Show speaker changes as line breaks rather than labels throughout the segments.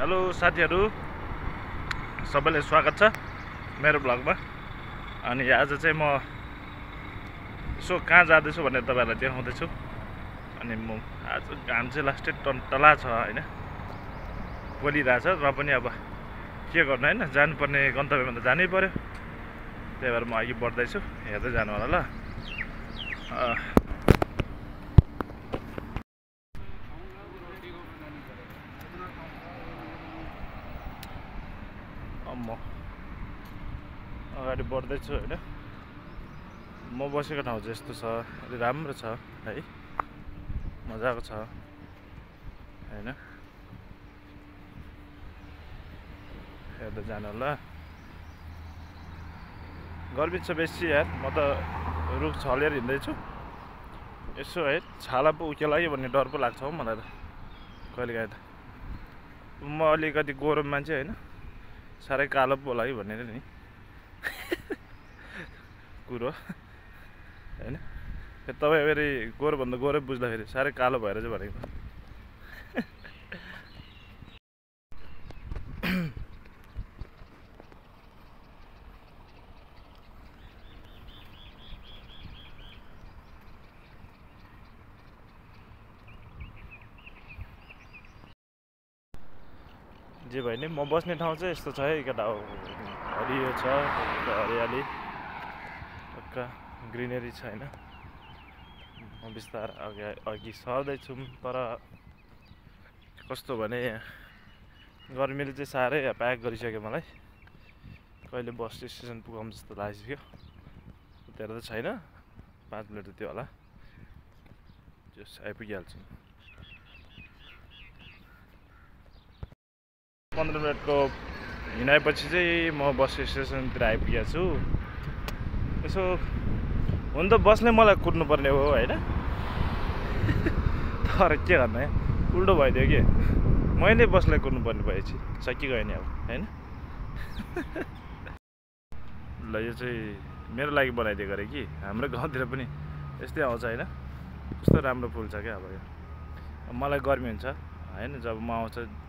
Hello साथीहरु, सबैलाई स्वागत छ मेरो ब्लगमा। अनि आज चाहिँ म यसो कहाँ जाँदैछु भनेर तपाईहरुलाई देखाउँदै छु। अनि म आज घाम चाहिँ लास्टै टन्टला छ हैन, पोलिरहेछ र पनि अब के गर्नु हैन, जानुपर्ने गन्तव्यमा त जानै पर्यो। त्यही भएर म अघि बढ्दै छु, हेर्दै जानु होला ल। म अगाडि बढ्दैछु हैन। म बसेको ठाउँ चाहिँ यस्तो छ, अलि राम्रो छ है, मजाको छ हैन। हेर्दै जानु होला। गर्मी छ बेसी यार, म त रुख छलेर हिँड्दैछु। यसो है छाला पो उकेला कि भन्ने डर पो लाग्छ हौ मलाई त कहिलेकाहीँ त। म अलिकति गोरो मान्छे हैन, साह्रै कालो पो होला कि भनेर नि कुरो हैन। तपाईँ फेरि गोरोभन्दा गोरै बुझ्दाखेरि साह्रै कालो भएर चाहिँ भनेको। जे भयो नि, म बस्ने ठाउँ चाहिँ यस्तो छ है केटा हो। हरियो छ, हरियाली पक्का ग्रिनेरी छ हैन। म बिस्तारै अघि सर्दैछु, तर कस्तो भने गर्मीले चाहिँ साह्रै प्याक गरिसक्यो मलाई। कहिले बस स्टेसन पुगौँ जस्तो लागिसक्यो। त्यहाँ त छैन, 5 मिनट जति होला, जस आइपुगिहाल्छु। 15 मिनटको हिँडाएपछि चाहिँ म बस स्टेसनतिर आइपुगेको छु। यसो हुन त बसले मलाई कुद्नु पर्ने हो हैन, तर के गर्नु है, उल्टो भइदियो कि मैले बसलाई कुद्नु पर्ने भएपछि सकिगयो नि अब हैन। ल यो चाहिँ मेरो लागि बनाइदिएको अरे कि, हाम्रो गाउँतिर पनि यस्तै आउँछ हैन। कस्तो राम्रो फुल छ क्या अब यो। मलाई गर्मी हुन्छ हैन, जब म आउँछ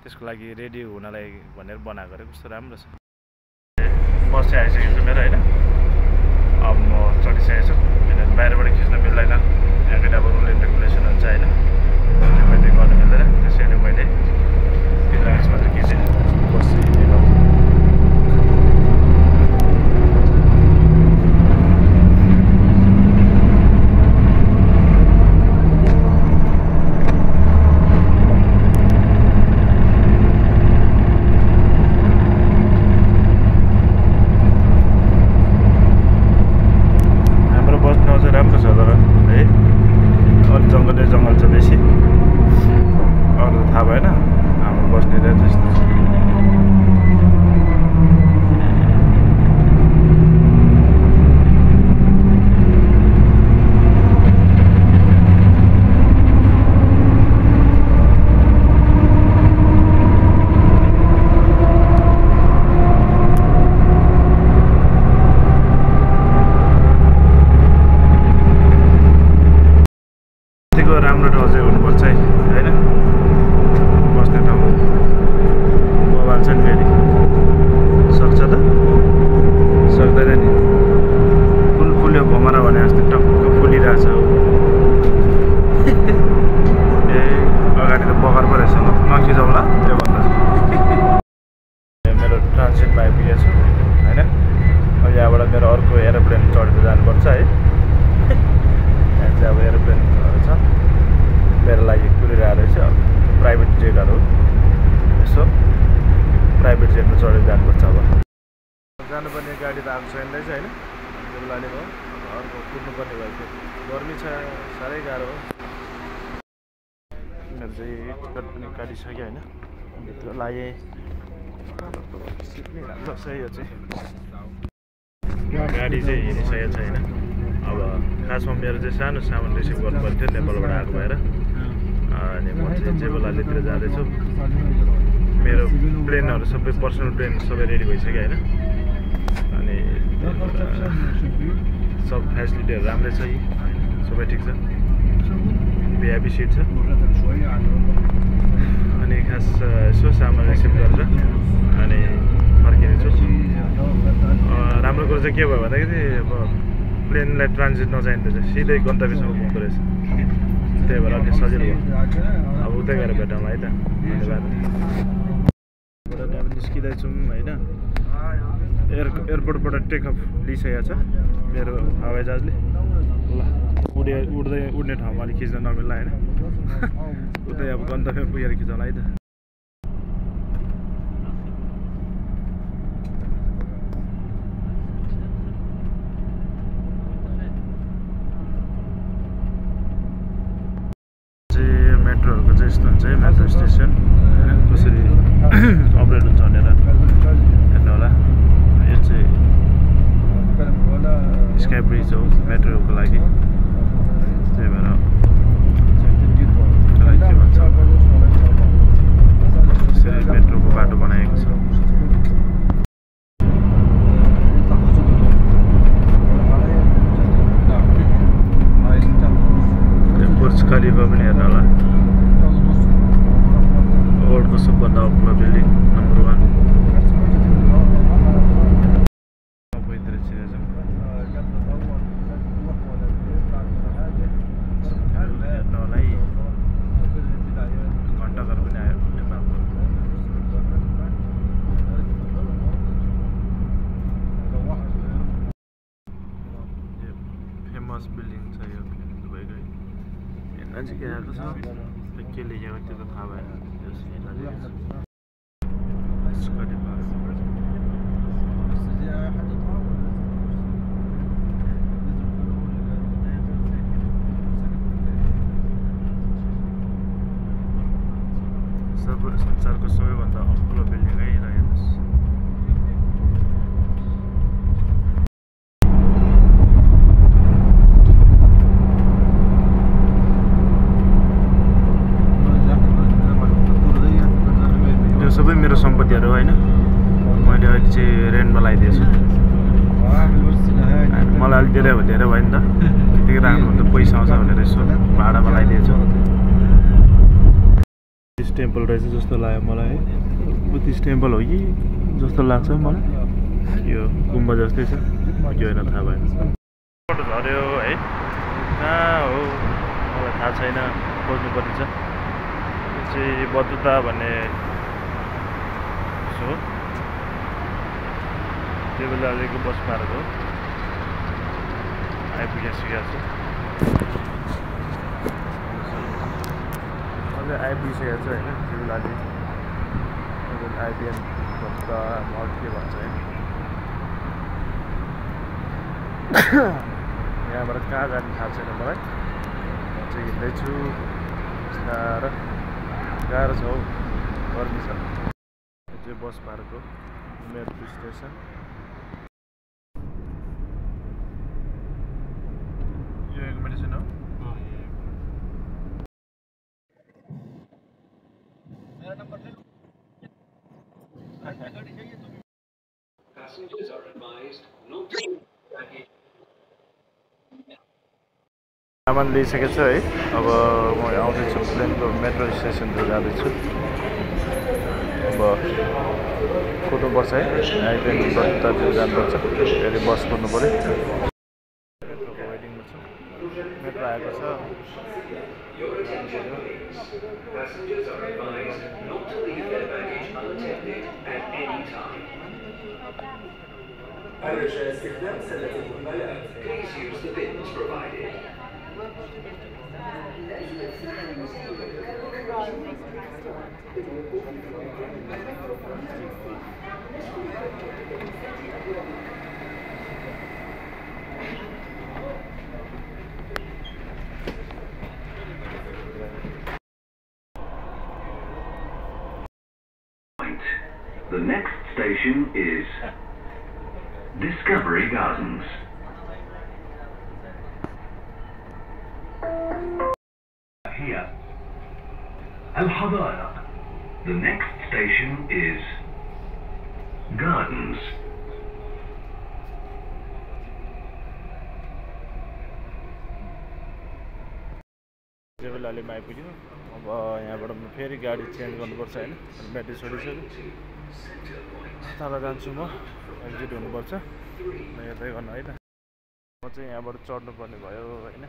त्यसको लागि रेडी हुनलाई भनेर बनाएको अरे। कस्तो राम्रो छ। बस चाहिँ आइसकेको छु मेरो हैन। अब म चढिसकेको छु, किनभने बाहिरबाट खिच्न मिल्दैन, यहाँको अब रुल एन्ड रेगुलेसन हुन्छ हैन, त्यो मैले गर्नु मिल्दैन। त्यसैले मैले यसमा चाहिँ खिचेँ। बस चाहिँ जङ्गल छ बेसी, अरू त थाहा भएन। हाम्रो बस्ने त्यस्तो छ। राम्रो ठाउँ चाहिँ हुनुपर्छ है हैन, बस्ने ठाउँ। मोबाइल चाहिँ फेरि सक्छ त, सक्दैन नि। फुल फुल्यो भमरा भने जस्तै टक्क फुलिरहेछ। ए अगाडि त बगर पो रहेछ, नखिचौँला त्यो भन्दा चाहिँ। मेरो ट्रान्सिटमा आइपुगेको छु हैन। अब यहाँबाट मेरो अर्को एरोप्लेन चढेर जानुपर्छ है। यहाँ चाहिँ अब एरोप्लेनहरू छ मेरो लागि कुरिरहेको रहेछ। प्राइभेट जेटहरू, यसो प्राइभेट जेटमा चढेर जानुपर्छ। अब जानुपर्ने गाडी त आएको छैन रहेछ होइन, त्यो लाने भयो। अर्को कुद्नुपर्ने भएको, गर्मी छ, साह्रै गाह्रो हो। मेरो चाहिँ टिकट पनि काटिसक्यो होइन, भित्र लागेँ। सिट पनि राम्रो छ यो चाहिँ। गाडी चाहिँ हिँडिसकेको छैन। अब खासमा मेरो चाहिँ सानो सामान रिसिभ गर्नु पर्थ्यो नेपालबाट आएको भएर। अनि म चाहिँ जेबलालीतिर जाँदैछु। मेरो प्लेनहरू सबै, पर्सनल प्लेन सबै रेडी भइसक्यो होइन। अनि सब फेसिलिटीहरू राम्रै छ, सबै ठिक छ, भिआइपी सिट छ। अनि खास यसो सामान रिसिभ गरेर अनि फर्किनेछु। राम्रो कुरो चाहिँ के भयो भन्दाखेरि अब प्लेनलाई ट्रान्जिट नचाहिँदो रहेछ, सिधै गन्तव्यसम्म पुग्दो रहेछ। त्यही भएर अलिक सजिलो भयो। अब उतै गएर भेटौँ है त। धन्यवाद। अब निस्किँदैछौँ होइन। एयरपोर्टबाट टेकअफ लिइसकेको छ मेरो हवाईजहाजले। ल उड्ने ठाउँमा अलिक खिच्न नमिल्ला होइन। उतै अब गन्तव्य पुगेर खिचौँला है त। मेट्रोहरूको चाहिँ यस्तो हुन्छ है, मेट्रो स्टेसन कसरी अपरेट हुन्छ भनेर हेर्नु होला। यो चाहिँ स्काई ब्रिज हो मेट्रोको लागि। त्यही भएर के भन्छ यसरी मेट्रोको बाटो बनाएको छ। बुर्ज खलिफा पनि हेर्नु होला। वर्ल्डको सबभन्दा अग्लो बिल्डिङ नम्बर 1। घन्टाघर पनि आयो नेपालको। फेमस बिल्डिङ छ यो दुबईको। नजिकै आएको छ। के लेखेको त्यो त थाहा भएन। संसारको सबैभन्दा अग्लो बिल्डिङै रहेको छ। सबै मेरो सम्पत्तिहरू होइन, मैले अहिले चाहिँ रेन्टमा लगाइदिएछु। मलाई अलिक धेरै भयो नि त, त्यतिकै राख्नुभन्दा पैसा आउँछ भनेर यसो भाडामा लगाइदिएछु। बुद्धिस्ट टेम्पल रहेछ जस्तो लाग्यो मलाई है। बुद्धिस्ट टेम्पल हो कि जस्तो लाग्छ मलाई। यो गुम्बा जस्तै छ, के होइन थाहा भएन। फोटो झऱ्यो है, कहाँ हो मलाई थाहा छैन, खोज्नुपर्ने छ। यो चाहिँ बतुता भन्ने हो। त्यो बेला अहिलेको बस पार्क हो। आइपुगिसकेको छु। अझै आइपुगिसकेको छ होइन। त्यो बेला आइबिएन भन्छ मल के भन्छ होइन। यहाँबाट कहाँ जाने थाहा छैन मलाई। म चाहिँ हिँड्दैछु बिस्तारो। गाह्रो छ हौ, गर्मी छ। बस पार्क हो, मेट्रो स्टेसन। यो एकोमोडेसन हो। सामान लिइसकेको छु है। अब म आउँदैछु प्लेनको मेट्रो स्टेसनतिर जाँदैछु। अब कुद्नुपर्छ है, आइबिएनतिर जानुपर्छ। फेरि बस कुद्नु पऱ्यो। मेट्रोको वेटिङमा छु। मेट्रो आएको छ।
The next station is Discovery Gardens. Here, Al-Hadaiq. The next station is Gardens.
Level आइपुग्यो। अब यहाँबाट म फेरि गाडी चेन्ज गर्नुपर्छ होइन ब्याट्री छोडिसक्यो तल जान्छु म एक्जिट हुनुपर्छ यतै गर्नु है त म चाहिँ यहाँबाट चढ्नु पर्ने भयो होइन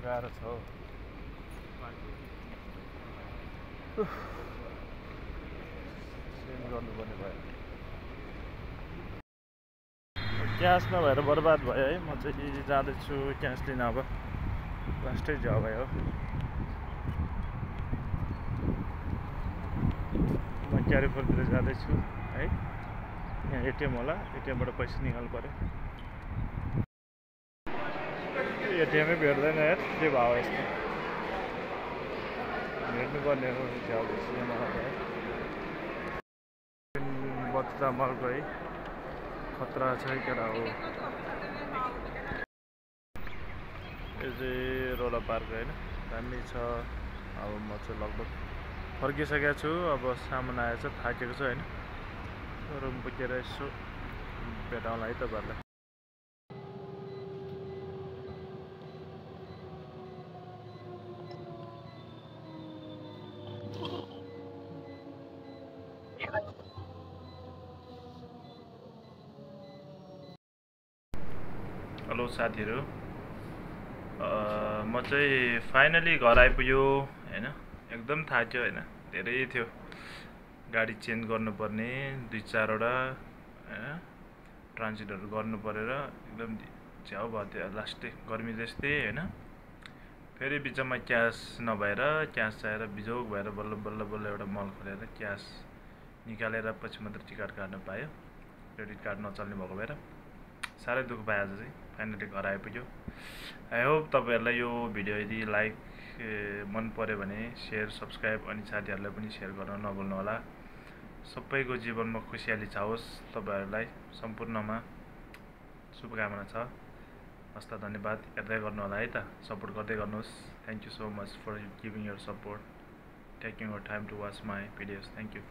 गाह्रो छ हौ चेन्ज गर्नुपर्ने भयो क्यास नभएर बर्बाद भयो है म चाहिँ जाँदैछु क्यास लिन अब लास्टै जग्गा हो म क्यारिफोरतिर जाँदैछु है यहाँ एटिएम होला एटिएमबाट पैसा निकाल्नु पऱ्यो एटिएमै भेट्दैन यार के भाउ यस्तो भेट्नुपर्ने हो जाँदैछु मलाई बच्चा मलको है खतरा छ केटा हो यो चाहिँ रोला पार्क होइन दामी छ अब म चाहिँ लगभग फर्किसकेको छु अब सामान आएछ थाकेको छु होइन रुम पुगेर यसो भेटाउँला है तपाईँहरूलाई हेलो साथीहरू म चाहिँ फाइनली घर आइपुग्यो होइन एकदम थाक्यो होइन धेरै थियो गाडी चेन्ज गर्नुपर्ने 2-4वटा होइन ट्रान्जिटहरू गर्नु परेर एकदम झ्याउ भयो त्यो लास्टै गर्मी जस्तै होइन फेरि बिचमा क्यास नभएर क्यास चाहिएर बिजोग भएर बल्ल बल्ल बल्ल एउटा मल खोलेर क्यास निकालेर पछि मात्र टिकट काट्न पायो क्रेडिट कार्ड नचल्ने भएको भएर साह्रै दुःख पायो आज चाहिँ फाइनली घर आइपुग्यो आई होप तपाईँहरूलाई यो भिडियो यदि लाइक मन पर्यो भने सेयर सब्सक्राइब अनि साथीहरूलाई पनि सेयर गर्न नभुल्नु होला सबैको जीवनमा खुसियाली छाओस् तपाईँहरूलाई सम्पूर्णमा शुभकामना छ हस्त धन्यवाद हेर्दै गर्नु होला है त सपोर्ट गर्दै गर्नुहोस् thank you so much for giving your support taking your time to watch my videos thank you